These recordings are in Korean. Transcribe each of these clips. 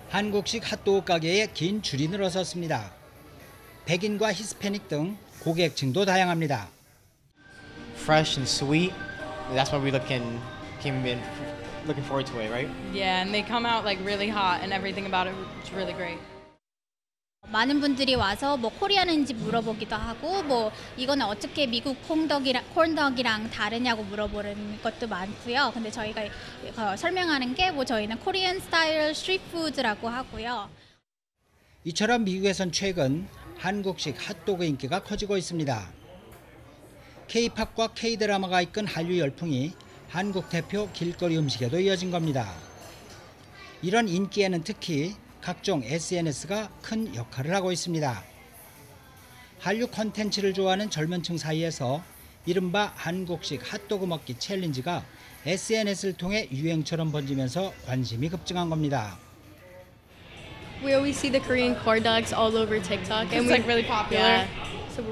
한국식 핫도그 가게에 긴 줄이 늘어섰습니다. 백인과 히스패닉 등 고객층도 다양합니다. Fresh and sweet. That's why we came in looking forward to it, right? Yeah, and they come out like really hot and everything about it is really great. 많은 분들이 와서 뭐 코리안인지 물어보기도 하고 뭐 이거는 어떻게 미국 콘덕이랑 다르냐고 물어보는 것도 많고요. 근데 저희가 설명하는 게 뭐 저희는 코리안 스타일 스트리트 푸드라고 하고요. 이처럼 미국에선 최근 한국식 핫도그 인기가 커지고 있습니다. K-팝과 K-드라마가 이끈 한류 열풍이 한국 대표 길거리 음식에도 이어진 겁니다. 이런 인기에는 특히 각종 SNS가 큰 역할을 하고 있습니다. 한류 콘텐츠를 좋아하는 젊은 층 사이에서 이른바 한국식 핫도그 먹기 챌린지가 SNS를 통해 유행처럼 번지면서 관심이 급증한 겁니다. We always see the Korean corn dogs all over TikTok, and It's like really popular. Yeah, so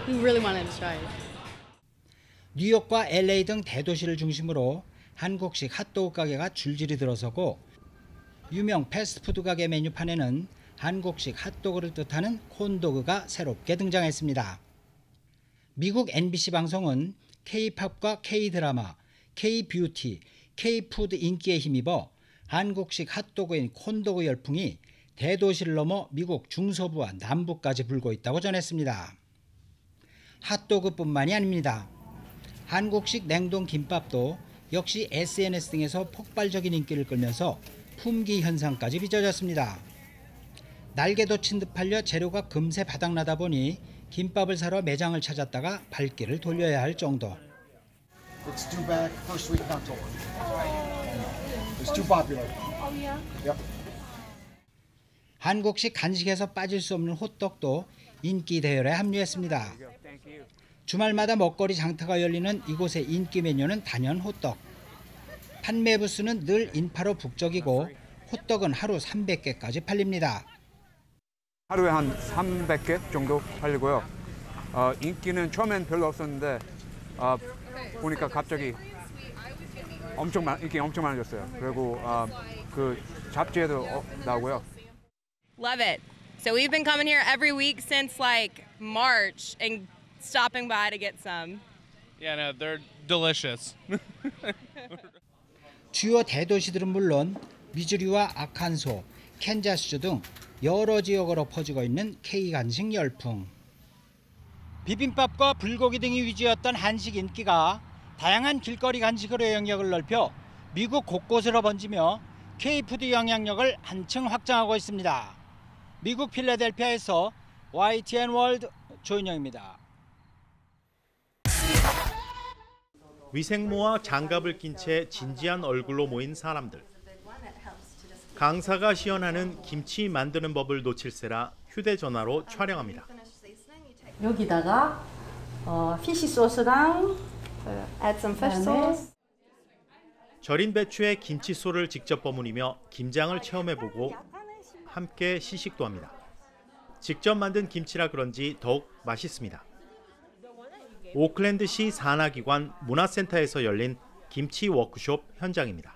we really wanted to try it. 뉴욕과 LA 등 대도시를 중심으로 한국식 핫도그 가게가 줄줄이 들어서고 유명 패스트푸드 가게 메뉴판에는 한국식 핫도그를 뜻하는 콘도그가 새롭게 등장했습니다. 미국 NBC 방송은 K-팝과 K-드라마, K-뷰티, K-푸드 인기에 힘입어 한국식 핫도그인 콘도그 열풍이 대도시를 넘어 미국 중서부와 남부까지 불고 있다고 전했습니다. 핫도그뿐만이 아닙니다. 한국식 냉동 김밥도 역시 SNS 등에서 폭발적인 인기를 끌면서 품귀 현상까지 빚어졌습니다. 날개 돋친 듯 팔려 재료가 금세 바닥나다 보니 김밥을 사러 매장을 찾았다가 발길을 돌려야 할 정도. It's due back first week in October. It's too popular. Yep. 한국식 간식에서 빠질 수 없는 호떡도 인기 대열에 합류했습니다. 주말마다 먹거리 장터가 열리는 이곳의 인기 메뉴는 단연 호떡. 판매 부수는 늘 인파로 북적이고 호떡은 하루 300개까지 팔립니다. 하루에 한 300개 정도 팔리고요. 인기는 처음엔 별로 없었는데 보니까 갑자기 인기 엄청 많아졌어요. 그리고 그 잡지에도 나오고요. Love it. So we've been coming here every week since like March and stopping by to get some. Yeah, no, they're delicious. 주요 대도시들은 물론 미주리와 아칸소, 캔자스주 등 여러 지역으로 퍼지고 있는 K 간식 열풍. 비빔밥과 불고기 등이 위주였던 한식 인기가 다양한 길거리 간식으로 영역을 넓혀 미국 곳곳으로 번지며 K푸드 영향력을 한층 확장하고 있습니다. 미국 필라델피아에서 YTN 월드 조인영입니다. 위생모와 장갑을 낀 채 진지한 얼굴로 모인 사람들. 강사가 시연하는 김치 만드는 법을 놓칠세라 휴대전화로 촬영합니다. 여기다가 피쉬 소스랑 Add some fish sauce. 절인 배추에 김치소를 직접 버무리며 김장을 체험해보고 함께 시식도 합니다. 직접 만든 김치라 그런지 더욱 맛있습니다. 오클랜드시 산하기관 문화센터에서 열린 김치 워크숍 현장입니다.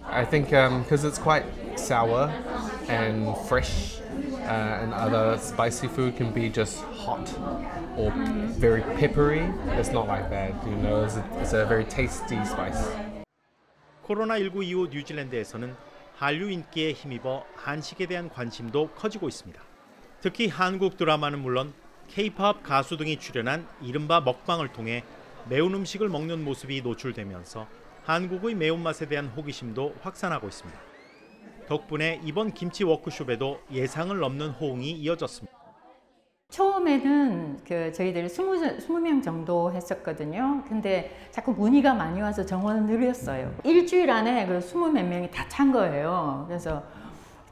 I think because it's quite sour and fresh and other spicy food can be just hot or very peppery. It's not like that, you know, it's a very tasty spice. 코로나19 이후 뉴질랜드에서는 한류 인기에 힘입어 한식에 대한 관심도 커지고 있습니다. 특히 한국 드라마는 물론 K-팝 가수 등이 출연한 이른바 먹방을 통해 매운 음식을 먹는 모습이 노출되면서 한국의 매운맛에 대한 호기심도 확산하고 있습니다. 덕분에 이번 김치 워크숍에도 예상을 넘는 호응이 이어졌습니다. 처음에는 저희들이 20명 정도 했었거든요. 근데 자꾸 문의가 많이 와서 정원을 늘렸어요. 일주일 안에 그 20몇 명이 다 찬 거예요. 그래서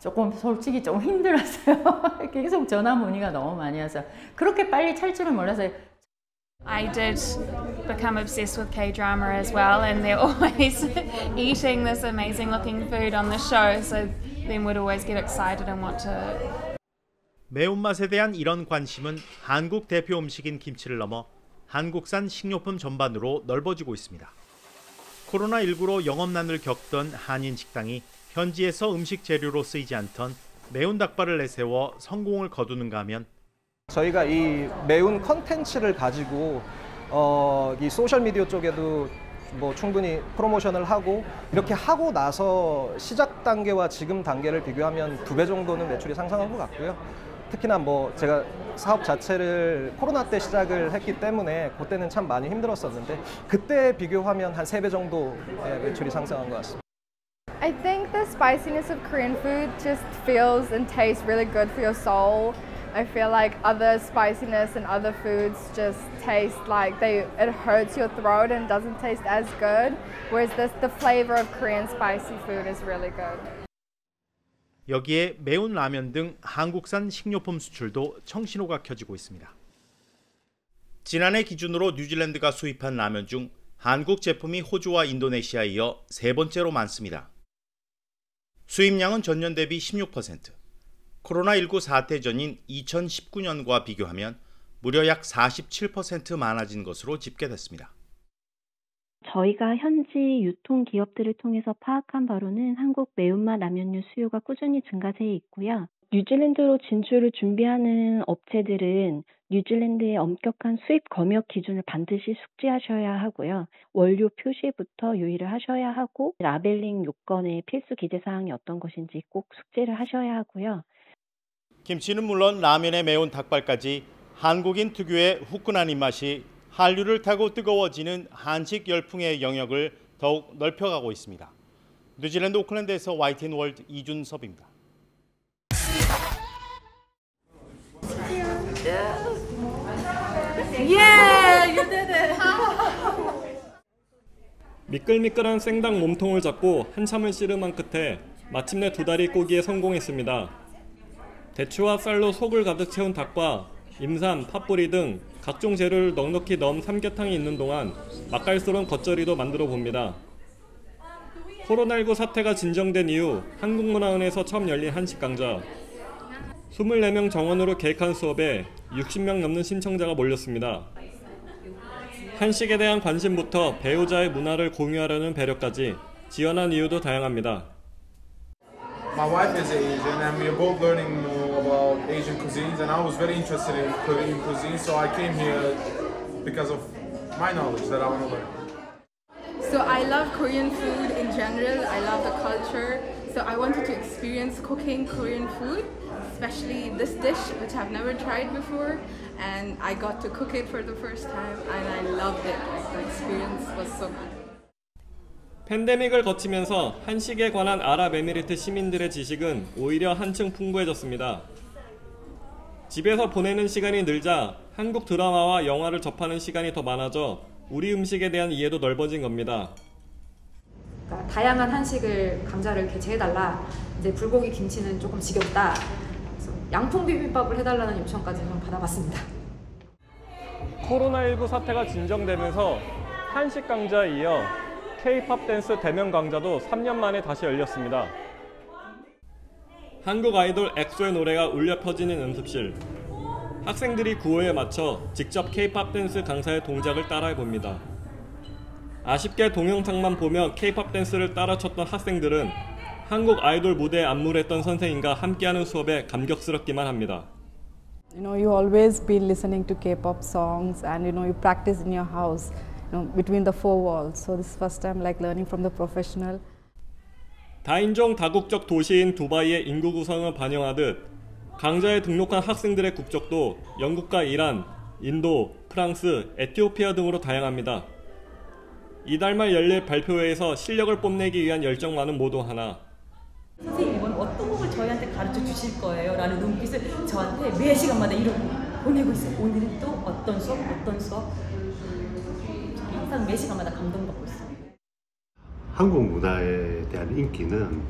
조금 솔직히 좀 힘들었어요. 계속 전화 문의가 너무 많이 와서 그렇게 빨리 찰 줄은 몰라서. I did become obsessed with K-drama as well, and they're always eating this amazing looking food on the show, so then we'd always get excited and want to. 매운맛에 대한 이런 관심은 한국 대표 음식인 김치를 넘어 한국산 식료품 전반으로 넓어지고 있습니다. 코로나19로 영업난을 겪던 한인 식당이 현지에서 음식 재료로 쓰이지 않던 매운 닭발을 내세워 성공을 거두는가 하면 저희가 이 매운 컨텐츠를 가지고 이 소셜미디어 쪽에도 뭐 충분히 프로모션을 하고 이렇게 하고 나서 시작 단계와 지금 단계를 비교하면 2배 정도는 매출이 상승한 것 같고요. 특히나 뭐 제가 사업 자체를 코로나 때 시작을 했기 때문에 그때는 참 많이 힘들었었는데 그때 비교하면 한 3배 정도의 매출이 상승한 것 같습니다. I think the spiciness of Korean food just feels and tastes really good for your soul. I feel like other spiciness and other foods just taste like it hurts your throat and doesn't taste as good, whereas the flavor of Korean spicy food is really good. 여기에 매운 라면 등 한국산 식료품 수출도 청신호가 켜지고 있습니다. 지난해 기준으로 뉴질랜드가 수입한 라면 중 한국 제품이 호주와 인도네시아에 이어 3번째로 많습니다. 수입량은 전년 대비 16%, 코로나19 사태 전인 2019년과 비교하면 무려 약 47% 많아진 것으로 집계됐습니다. 저희가 현지 유통기업들을 통해서 파악한 바로는 한국 매운맛 라면류 수요가 꾸준히 증가세에 있고요. 뉴질랜드로 진출을 준비하는 업체들은 뉴질랜드의 엄격한 수입 검역 기준을 반드시 숙지하셔야 하고요. 원료 표시부터 유의를 하셔야 하고 라벨링 요건의 필수 기재사항이 어떤 것인지 꼭 숙지를 하셔야 하고요. 김치는 물론 라면에 매운 닭발까지 한국인 특유의 후끈한 입맛이 한류를 타고 뜨거워지는 한식 열풍의 영역을 더욱 넓혀가고 있습니다. 뉴질랜드 오클랜드에서 YTN 월드 이준섭입니다. 미끌미끌한 생닭 몸통을 잡고 한참을 씨름한 끝에 마침내 2다리 꼬기에 성공했습니다. 대추와 쌀로 속을 가득 채운 닭과 임삼, 팥뿌리 등 각종 재료를 넉넉히 넣은 삼계탕이 있는 동안 맛깔스러운 겉절이도 만들어 봅니다. 코로나19 사태가 진정된 이후 한국문화원에서 처음 열린 한식 강좌. 24명 정원으로 계획한 수업에 60명 넘는 신청자가 몰렸습니다. 한식에 대한 관심부터 배우자의 문화를 공유하려는 배려까지 지원한 이유도 다양합니다. My wife is Asian and we are both learning more about Asian cuisines and I was very interested in Korean cuisine, so I came here because of my knowledge that I want to learn. So I love Korean food in general, I love the culture, so I wanted to experience cooking Korean food, especially this dish which I've never tried before, and I got to cook it for the first time and I loved it. Like, the experience was so good. 팬데믹을 거치면서 한식에 관한 아랍에미리트 시민들의 지식은 오히려 한층 풍부해졌습니다. 집에서 보내는 시간이 늘자 한국 드라마와 영화를 접하는 시간이 더 많아져 우리 음식에 대한 이해도 넓어진 겁니다. 그러니까 다양한 한식을 강좌를 개최해달라. 이제 불고기 김치는 조금 지겹다. 그래서 양통 비빔밥을 해달라는 요청까지 좀 받아봤습니다. 코로나19 사태가 진정되면서 한식 강좌에 이어 K-팝 댄스 대면 강좌도 3년 만에 다시 열렸습니다. 한국 아이돌 엑소의 노래가 울려 퍼지는 연습실. 학생들이 구호에 맞춰 직접 K-팝 댄스 강사의 동작을 따라해봅니다. 아쉽게 동영상만 보며 K-팝 댄스를 따라 췄던 학생들은 한국 아이돌 무대에 안무했던 선생님과 함께하는 수업에 감격스럽기만 합니다. You always be listening to K-pop songs and you practice in your house. Between the four walls. So this is first time like learning from the professional. 다인종 다국적 도시인 두바이의 인구 구성을 반영하듯 강좌에 등록한 학생들의 국적도 영국과 이란, 인도, 프랑스, 에티오피아 등으로 다양합니다. 이달 말 열릴 발표회에서 실력을 뽐내기 위한 열정 많은 모두 하나. 선생님은 어떤 곡을 저희한테 가르쳐 주실 거예요? 라는 눈빛을 저한테 매 시간마다 이러고 보내고 있어요. 오늘은 또 어떤 수업? 항상 매 시간마다 감동받고 있어요. 한국 문화에 대한 인기는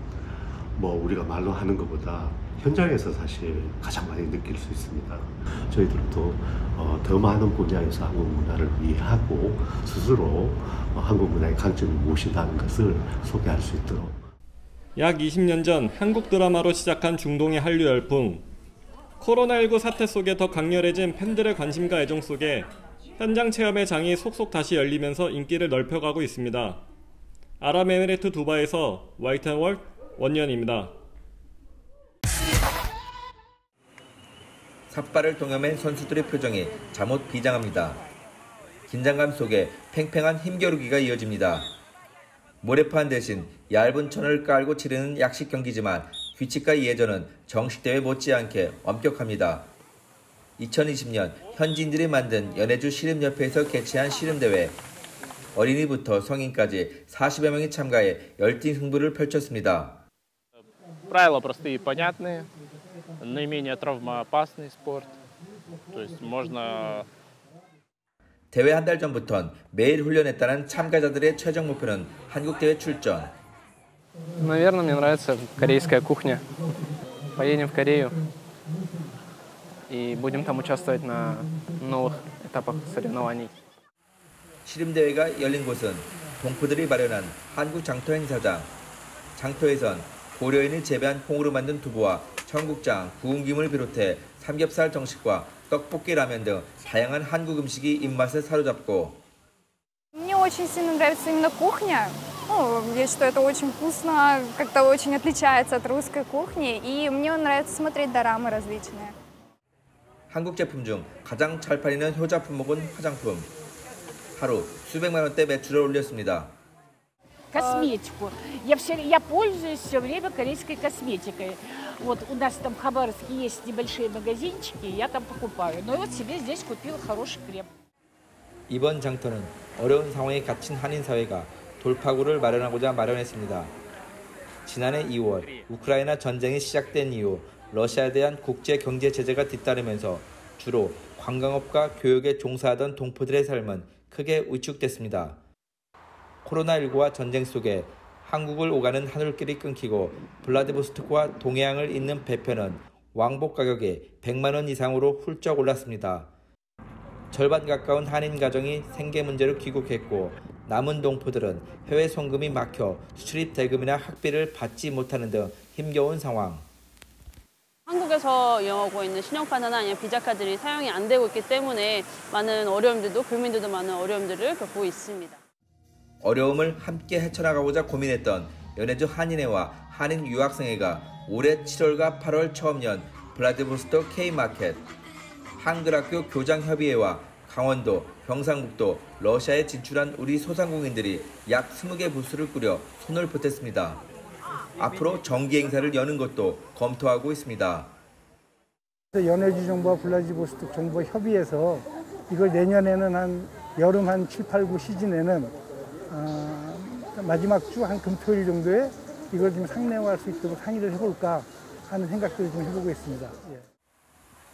뭐 우리가 말로 하는 것보다 현장에서 사실 가장 많이 느낄 수 있습니다. 저희들도 더 많은 분야에서 한국 문화를 이해하고 스스로 한국 문화의 강점이 무엇이라는 것을 소개할 수 있도록. 약 20년 전 한국 드라마로 시작한 중동의 한류 열풍. 코로나19 사태 속에 더 강렬해진 팬들의 관심과 애정 속에 현장 체험의 장이 속속 다시 열리면서 인기를 넓혀가고 있습니다. 아랍에미리트 두바이에서 YTN 월드 원년입니다. 삿발을 동여맨 선수들의 표정이 잠옷 비장합니다. 긴장감 속에 팽팽한 힘겨루기가 이어집니다. 모래판 대신 얇은 천을 깔고 치르는 약식 경기지만 규칙과 예절은 정식대회 못지않게 엄격합니다. 2020년 현지인들이 만든 연해주 씨름협회에서 개최한 씨름대회. 어린이부터 성인까지 40여 명이 참가해 열띤 승부를 펼쳤습니다. Правила простые и понятные, наименее травмоопасный спорт. То есть можно 대회 한 달 전부턴 매일 훈련했다는 참가자들의 최종 목표는 한국 대회 출전. Наверное, мне нравится корейская кухня. Поедем в Корею и будем там участвовать на новых этапах соревнований. 씨름대회가 열린 곳은 동포들이 마련한 한국 장터 행사장. 장터에선 고려인이 재배한 콩으로 만든 두부와 청국장, 구운 김을 비롯해 삼겹살 정식과 떡볶이, 라면 등 다양한 한국 음식이 입맛을 사로잡고 Мне очень сильно нравится именно кухня. Я считаю, это очень вкусно, как-то очень отличается от русской кухни, и мне нравится смотреть дорамы различные. 한국 제품 중 가장 잘 팔리는 효자 품목은 화장품. 하루 수백만 원대 매출을 올렸습니다. Косметику. Я пользуюсь все время корейской косметикой. Вот у нас там в Хабаровске есть небольшие магазинчики, я там покупаю. Но вот себе здесь купила хороший крем. 이번 장터는 어려운 상황에 갇힌 한인 사회가 돌파구를 마련하고자 마련했습니다. 지난해 2월 우크라이나 전쟁이 시작된 이후 러시아에 대한 국제 경제 제재가 뒤따르면서 주로 관광업과 교육에 종사하던 동포들의 삶은 크게 위축됐습니다. 코로나19와 전쟁 속에 한국을 오가는 하늘길이 끊기고 블라디보스토크와 동해안을 잇는 배편은 왕복 가격이 100만 원 이상으로 훌쩍 올랐습니다. 절반 가까운 한인 가정이 생계 문제로 귀국했고 남은 동포들은 해외 송금이 막혀 수출입 대금이나 학비를 받지 못하는 등 힘겨운 상황. 한국에서 이용하고 있는 신용카드나 아니면 비자카드들이 사용이 안 되고 있기 때문에 많은 어려움들도 국민들도 많은 어려움들을 겪고 있습니다. 어려움을 함께 헤쳐나가고자 고민했던 연해주 한인회와 한인 유학생회가 올해 7월과 8월 처음 연 블라디보스토크 K마켓, 한글학교 교장협의회와 강원도, 경상북도, 러시아에 진출한 우리 소상공인들이 약 20개 부스를 꾸려 손을 보탰습니다. 앞으로 정기 행사를 여는 것도 검토하고 있습니다. 연해주 정부와 블라디보스토크 정부 협의해서 이걸 내년에는 한 여름 한 7, 8, 9 시즌에는 마지막 주 한 금토일 정도에 이걸 좀 상내화할 수 있도록 상의를 해볼까 하는 생각들을 좀 해보고 있습니다. 예.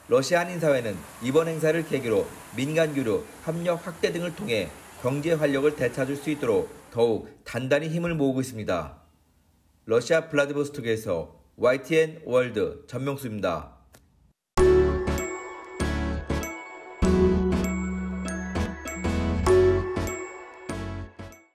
러시아 한인사회는 이번 행사를 계기로 민간교류, 협력 확대 등을 통해 경제 활력을 되찾을 수 있도록 더욱 단단히 힘을 모으고 있습니다. 러시아 블라디보스토크에서 YTN 월드 전명수입니다.